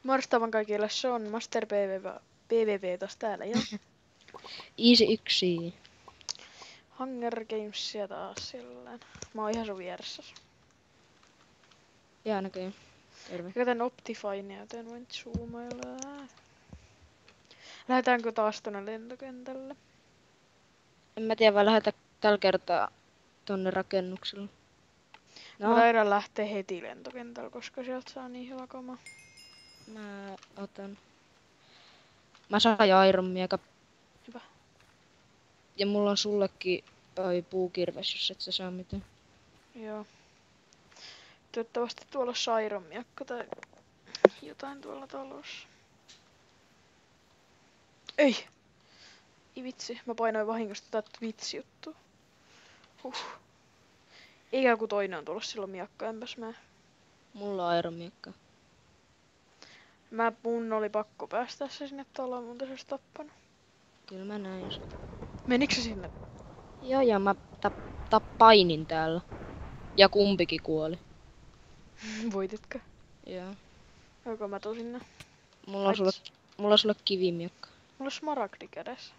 Morstavan kaikille, se on Master PvP taas täällä, joo. Easy yksi. Hunger Gamesia taas silleen. Mä oon ihan sun vieressä. Jaa näköjään. Terve. Käytän Optifinea, joten voin zoomailla. Lähdetäänkö taas tonne lentokentälle? En mä tiedä, vai lähetä tällä kertaa tonne rakennukselle. Mä No, taidan lähteä heti lentokentälle, koska sieltä saa niin hyvä kama. mä otan. Mä saan jo Iron Mieka. Hyvä. Ja mulla on sullekin toi puukirves, jos et sä saa mitään. Joo. Toivottavasti tuolla Sairon miakka tai jotain tuolla talossa. Ei! Ei vitsi, mä painoin vahingosta tätä Twitch-juttua. Eikä kun toinen on tullut silloin miakka, enpäs mä. Mulla on Iron Miekka. Mun oli pakko päästä se sinne taloon, mutta se olisi tappanut. Kyllä mä näin sen. Menikö se sinne? Joo, ja mä painin täällä. Ja kumpikin kuoli. Voititko? Joo. Joko mä tuun sinne? Mulla on sulle kivimiekka. Mulla on smaragdi kädessä.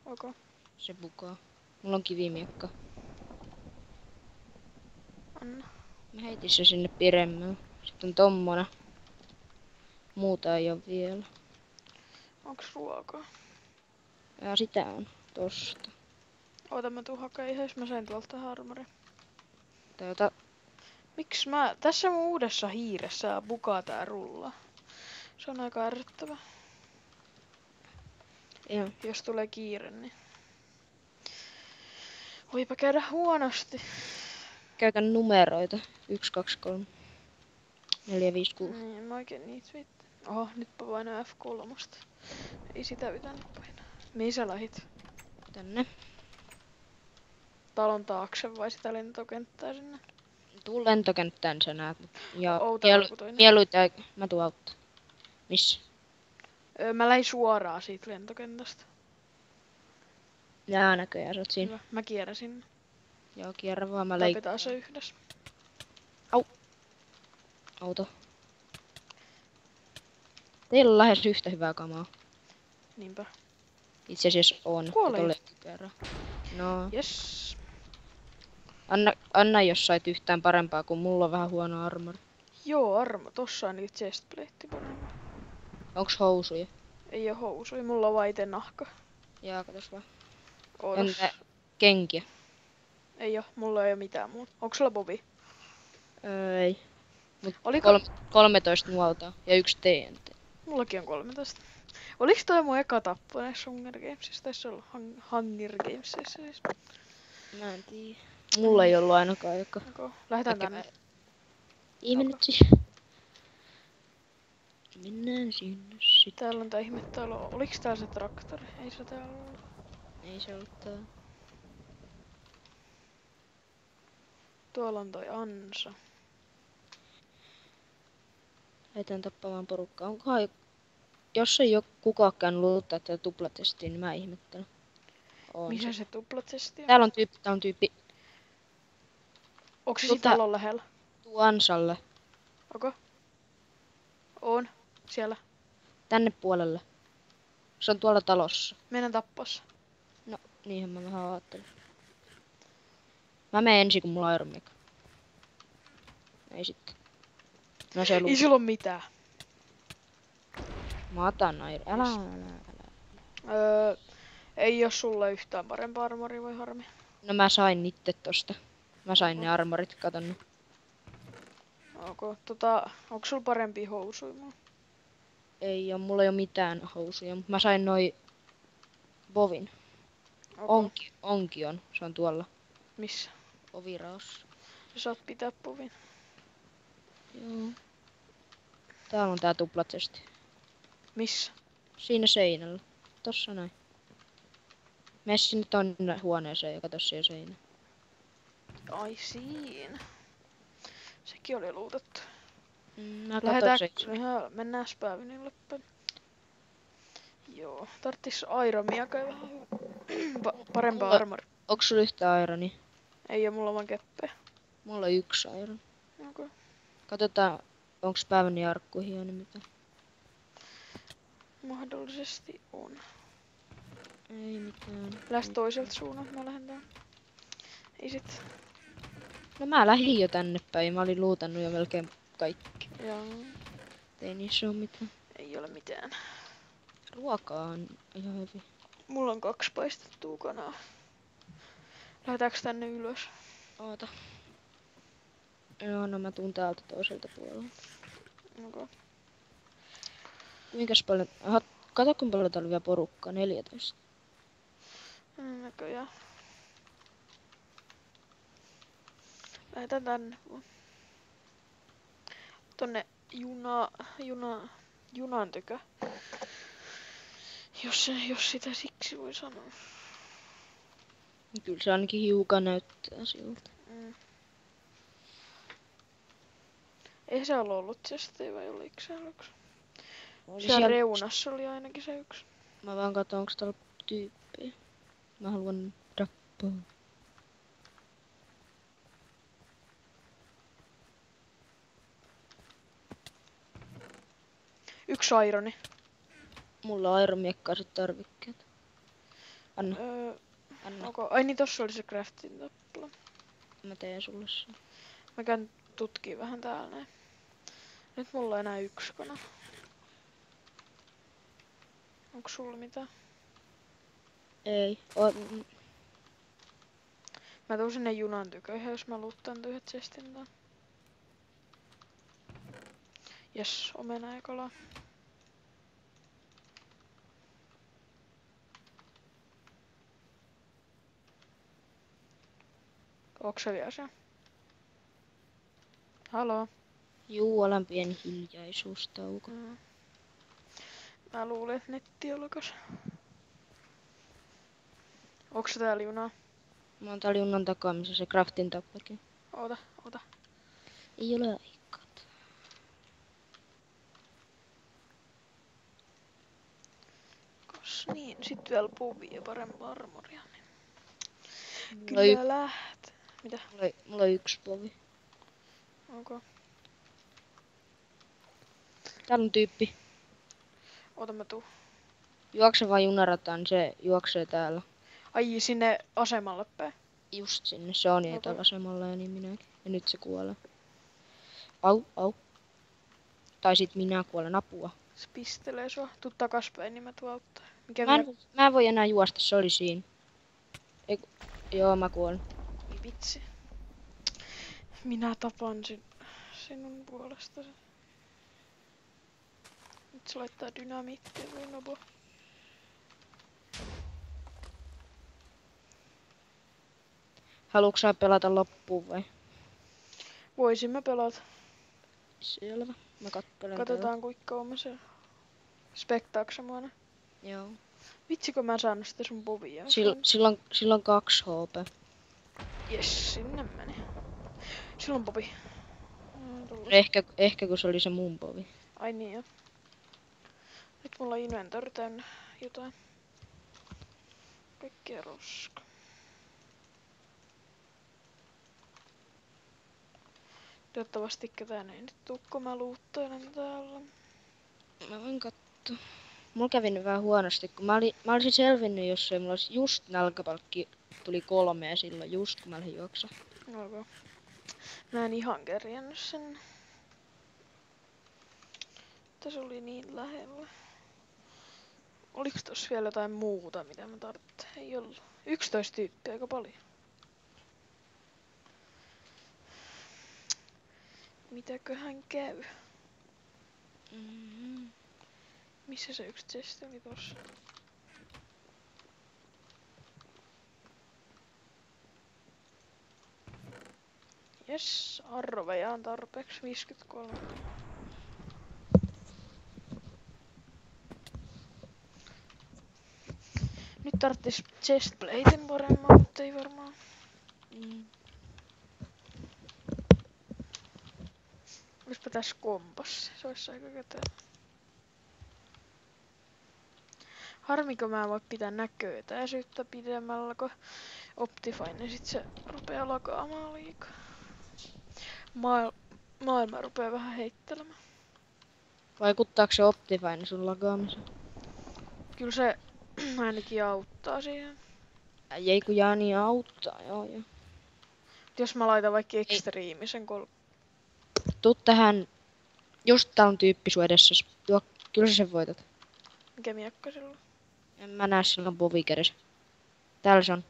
Okay. Se bukaa. Mulla on kivimiekka. Anna. Mä heitin se sinne piremmään. Sitten on tommonen. Muuta ei oo vielä. Onks ruokaa? Ja sitä on tosta. Oota mä tuun hakee ihan, jos mä sain tuolta harmari. Täältä. Miks mä... Tässä mun uudessa hiiressä bukaa tää rulla. Se on aika ärsyttävä. Joo. Jos tulee kiire, niin... Voipa käydä huonosti. Käytän numeroita. 1, 2, 3, 4, 5, 6. Niin, mä oikein niitä viittä. Oho, nytpä painoin F3. Ei sitä pitänyt painaa. Mihin sä lähit? Tänne. Talon taakse vai sitä lentokenttää sinne? Tuu lentokenttään sä näet. Ja Outovaikutoinen. mieluiten mä tuun auttaa. Missä? Mä lähdin suoraan siitä lentokentästä. Jaa näköjään sä oot siinä. Hyvä. Mä kierrän sinne. Joo, kierrä vaan mä Tapetaan se yhdessä. Auto. Teillä on lähes yhtä hyvää kamaa. Niinpä. Itse asiassa on. Kuolee. No. Yes. Anna jos sait yhtään parempaa, kun mulla on vähän huono armori. Joo, armo. Tossa on niitä chestplate paremmin. Onks housuja? Ei oo housuja, mulla on vaan ite nahka. Jaa, katos vaan. Ootas. Entä kenkiä? Ei oo, mulla ei oo mitään muuta. Onks sulla bobi? Ei. Mut Oliko... 13 nuolta ja 1 TNT. Mullakin on 13. Oliks toi mun eka tappo näissä Hunger Gamesissa? Taisi olla Hunger Gamesissa siis. Mä en tiedä. Mulla ei ollut ainakaan joka. Okay. Lähdetään tänne. Ihme nyt siis. Mennään sinne sit. Täällä on tää ihmetalo. Oliks täällä se traktori? Ei se täällä ollut. Ei se ollut tää. Tuolla on toi ansa. Lähdetään tappamaan porukkaa. Onkohan... Jos ei oo kukaan käynyt luottaa tätä tuplatestiin, niin mä ihmettelen. On Missä se tuplatesti on? Täällä on tyyppi. Onko se siinä talon lähellä? Tuu ansalle. Onko? On. Siellä. Tänne puolelle. Se on tuolla talossa. Mennään tappos. No, niinhän mä vähän ajattelin. Mä menen ensin, kun mulla on Iron Mieka. Ei sitten. No se Ei sulla oo mitään. Mä otan Iron. Älä. Ei oo sulla yhtään parempaa armoria, voi harmi. No mä sain itse tosta. Mä sain ne armorit, kato nyt. Okay. Onko sulla parempia housuja mulla? Ei oo, mulla ei oo mitään housuja, mutta mä sain noi Bovin. Okay. Onki on, se on tuolla. Missä? Oviraossa. Sä saat pitää povin. Joo. Täällä on tää tuplatesti. Missä? Siinä seinällä. Tossa näin. Mene sinne tonne huoneeseen ja kato siellä seinä. Ai siinä. Sekin oli luutettu. Mä katon se. Mennään Spävinille päin. Joo, tarttis Iromia kai vähän parempaa armori. Onks sulla yhtä Ironia? Ei oo, mulla on vaan keppeä. Mulla on 1 Iron. Okay. Katsotaan, onks päivän arkkuihin ja mitä. mahdollisesti on. Ei mitään. Lähes toiselta suunnalta mä lähden tän. Ei sit. No mä lähdin jo tänne päin. Mä olin luutannut jo melkein kaikki. Joo. Ei niissä oo mitään. Ei ole mitään. Ruokaa on ihan hyvin. Mulla on 2 paistettua kanaa. Lähdetäänkö tänne ylös? Oota. Joo, no mä tuun täältä toiselta puolelta. Okay. Kuinkas paljon? Aha, kato kun paljon täällä oli vielä porukkaa. 14. Näköjään. Lähdetään tänne. Tonne junan tykö. Jos sitä siksi voi sanoa. Kyllä se ainakin hiukan näyttää siltä. Ei se ollut chesti vai oliko se aluksi? Oli Siellä reunassa oli ainakin se yksi. Mä vaan katson, onko täällä tyyppiä. Mä haluan tappaa. Yksi ironi. Mulla on aeromiekkaaiset tarvikkeet. Anna. Anna. Okay. Ai niin, tossa oli se craftin tappula. Mä teen sulle sen. Mä käyn tutkii vähän täällä näin. Nyt mulla on enää 1 kana. Onko sulla mitään? Ei. Mä tuun sinne junan tyköihin, jos mä luuttaan yhden chestin tän. Jes, omena ja kala. Onko se vielä se? Haloo? Juu, olen pieni hiljaisuustauko. Mä luulin, että netti on lokas. Onko se täällä junaa? Mä oon täällä junnan takaa, missä se craftin tappakin. Ota. Ei ole aikaa. Niin, sit vielä puvia ja parempaa armoria. Niin. Mulla Kyllä läht. Mitä? Mulla on 1 povi. Okay. Täällä on tyyppi. Ota mä tuu. Juokseva junarata, niin se juoksee täällä. Ai sinne asemalle päin. Just sinne, se on Okay. eteläasemalla ja niin minäkin. Ja nyt se kuolee. Au. Tai sit minä kuolen, apua. Se pistelee sua. Tuu takaspäin, niin mä tuun auttaa. Mä en voi enää juosta, se oli siinä. Joo, mä kuolen. Ei vitsi. Minä tapan sinun puolestasi. Nyt se laittaa dynamiittia, voi nobo. Haluatko sä pelata loppuun vai? Voisimme pelata. Selvä. Mä kattelen Katsotaan kuinka kauan se spektaaksemoina. Joo. Vitsikö mä saan sitä sun povia? Silloin 2 HP. Jes, sinne meni. Silloin povi. Ehkä kun se oli se mun povi. Ai niin jo. Nyt mulla on inventori täynnä jotain. Kaikkea roska. Toivottavasti ketään ei nyt tuu, kun mä luuttailen täällä. Mä voin katsoa. Mulla kävi nyt vähän huonosti, kun mä olisin selvinnyt, jos ei mulla olisi just nälkäpalkki tuli 3 ja silloin just kun mä lähdin juoksa. Okay. Mä en ihan kerjännyt sen. Tässä oli niin lähellä. Oliks tossa vielä jotain muuta, mitä mä tarvitsen? Ei ollut. 11 tyyppiä, aika paljon. Mitäköhän käy? Missä se yksi chesti oli tossa? Jes, arveja on tarpeeksi. 53. Nyt tarttis chestplaten paremmin, mutta ei varmaan. Olispa tässä kompassi, se olisi aika kätevä. Harmiko mä voi pitää näköetäisyyttä pidemmällä, kun Optifine sit se rupeaa lakaamaan liikaa. Maailma rupeaa vähän heittelemään. Vaikuttaako se Optifine sun lagaamiseen? Kyllä se ainakin auttaa siihen. Ei kun Jani auttaa, joo. Jos mä laitan vaikka ekstriimisen Tuu tähän, just tää on tyyppi sun edessä. Tuo, kyllä sä sen voitat. mikä miekka sillä on? En mä näe silloin bovi kädessä. Täällä se on.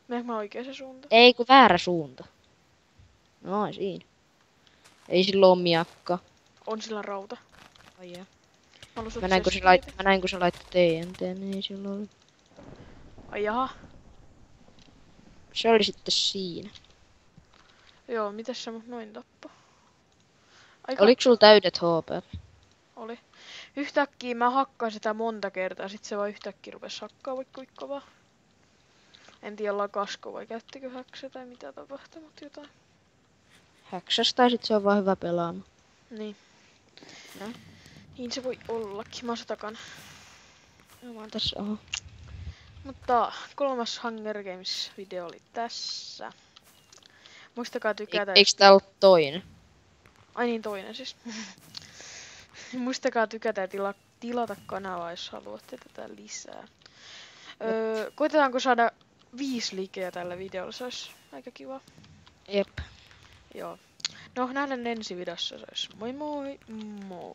Meneekö mä oikeaan suuntaan? Ei kun väärä suunta. No siinä. Ei sillä oo miakka. On sillä rauta. Ai jaa. Mä Mä näin kun se laittoi TNT, niin ei sillä ollut. Ai jaha. Se oli sitten siinä. Joo, mitäs se mut noin tappaa? Oliko sulla täydet HP? Oli. Yhtäkkiä mä hakkaan sitä monta kertaa, sit se vaan yhtäkkiä rupes hakkaa vaikka kuinka kovaa. En tiedä lakasko vai käyttikö häksä tai mitä tapahtui, mut jotain. Häksäs tai sit se on vaan hyvä pelaamaan. Niin. No. Niin se voi ollakin. Mä oon se takana. Mä oon tässä, oho. Mutta 3. Hunger Games-video oli tässä. Muistakaa tykätä. Eiks tää ollut toinen? Ai niin, toinen siis. Muistakaa tykätä ja tilata kanavaa, jos haluatte tätä lisää. Koitetaanko saada 5 likeä tällä videolla, se olisi aika kiva. Jep. Joo. No, nähdään ensi videossa, se olisi moi moi moi.